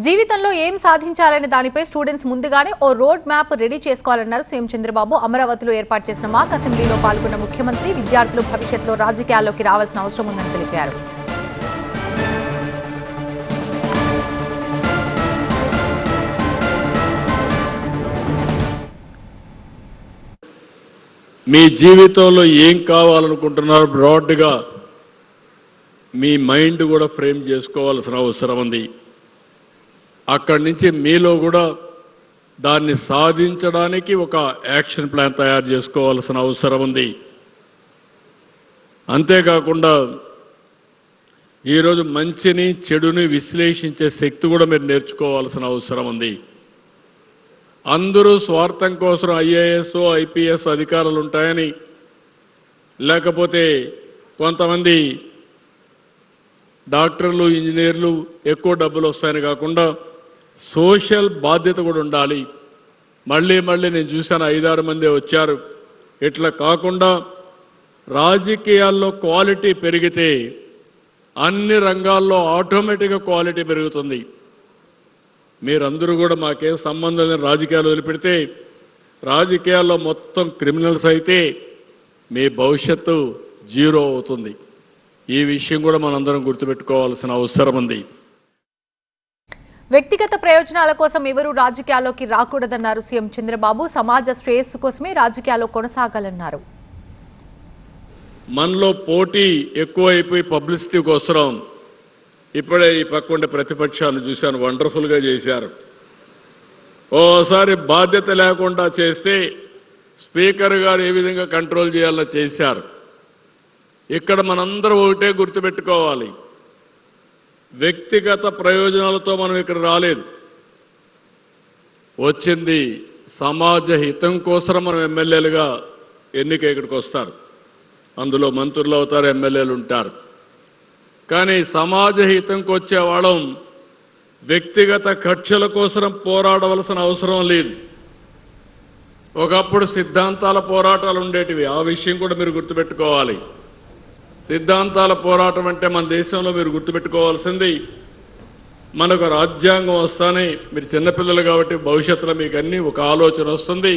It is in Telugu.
జీవితంలో ఏం సాధించాలనే దానిపై స్టూడెంట్స్ ముందుగానే ఓ రోడ్ మ్యాప్ రెడీ చేసుకోవాలన్నారు సీఎం చంద్రబాబు. అమరావతిలో ఏర్పాటు చేసిన మాక్ అసెంబ్లీలో పాల్గొన్న ముఖ్యమంత్రి విద్యార్థులు భవిష్యత్తులో రాజకీయాల్లోకి రావాల్సిన అవసరం ఉందని తెలిపారు. మీ జీవితంలో ఏం కావాలనుకుంటున్నారు బ్రాడ్గా మీ మైండ్ కూడా ఫ్రేమ్ చేసుకోవాల్సిన అవసరం ఉంది. అక్కడి నుంచి మీలో కూడా దాన్ని సాధించడానికి ఒక యాక్షన్ ప్లాన్ తయారు చేసుకోవాల్సిన అవసరం ఉంది. అంతేకాకుండా ఈరోజు మంచిని చెడుని విశ్లేషించే శక్తి కూడా మీరు నేర్చుకోవాల్సిన అవసరం ఉంది. అందరూ స్వార్థం కోసం ఐఏఎస్ ఐపీఎస్ అధికారులు ఉంటాయని, లేకపోతే కొంతమంది డాక్టర్లు ఇంజనీర్లు ఎక్కువ డబ్బులు వస్తాయని కాకుండా సోషల్ బాధ్యత కూడా ఉండాలి. మళ్ళీ నేను చూశాను 5-6 మంది వచ్చారు. ఇట్లా కాకుండా రాజకీయాల్లో క్వాలిటీ పెరిగితే అన్ని రంగాల్లో ఆటోమేటిక్గా క్వాలిటీ పెరుగుతుంది. మీరందరూ కూడా మాకేం సంబంధం లేని రాజకీయాలు వదిలిపెడితే రాజకీయాల్లో మొత్తం క్రిమినల్స్ అయితే మీ భవిష్యత్తు జీరో అవుతుంది. ఈ విషయం కూడా మనందరం గుర్తుపెట్టుకోవాల్సిన అవసరం ఉంది. వ్యక్తిగత ప్రయోజనాల కోసం ఎవరూ రాజకీయాల్లోకి రాకూడదన్నారు సీఎం చంద్రబాబు. సమాజ శ్రేయస్సు కోసమే రాజకీయాల్లో కొనసాగాలన్నారు. మనలో పోటీ ఎక్కువైపోయి పబ్లిసిటీ కోసం ఇప్పుడే ఈ పక్కుండే ప్రతిపక్షాలను చూశాను, వండర్ఫుల్గా చేశారు. ఓసారి బాధ్యత లేకుండా చేస్తే స్పీకర్ గారు ఏ విధంగా కంట్రోల్ చేయాలో చేశారు. ఇక్కడ మనందరం ఒకటే గుర్తుపెట్టుకోవాలి, వ్యక్తిగత ప్రయోజనాలతో మనం ఇక్కడ రాలేదు. వచ్చింది సమాజ హితం కోసం మనం ఎమ్మెల్యేలుగా ఎన్నిక ఇక్కడికి వస్తారు. అందులో మంత్రులు అవుతారు, ఎమ్మెల్యేలు ఉంటారు. కానీ సమాజ హితంకి వచ్చే వాళ్ళం వ్యక్తిగత కక్షల కోసం పోరాడవలసిన అవసరం లేదు. ఒకప్పుడు సిద్ధాంతాల పోరాటాలు ఉండేటివి, ఆ విషయం కూడా మీరు గుర్తుపెట్టుకోవాలి. సిద్ధాంతాల పోరాటం అంటే మన దేశంలో మీరు గుర్తుపెట్టుకోవాల్సింది, మనకు రాజ్యాంగం వస్తానే, మీరు చిన్నపిల్లలు కాబట్టి భవిష్యత్తులో మీకు అన్నీ ఒక ఆలోచన వస్తుంది.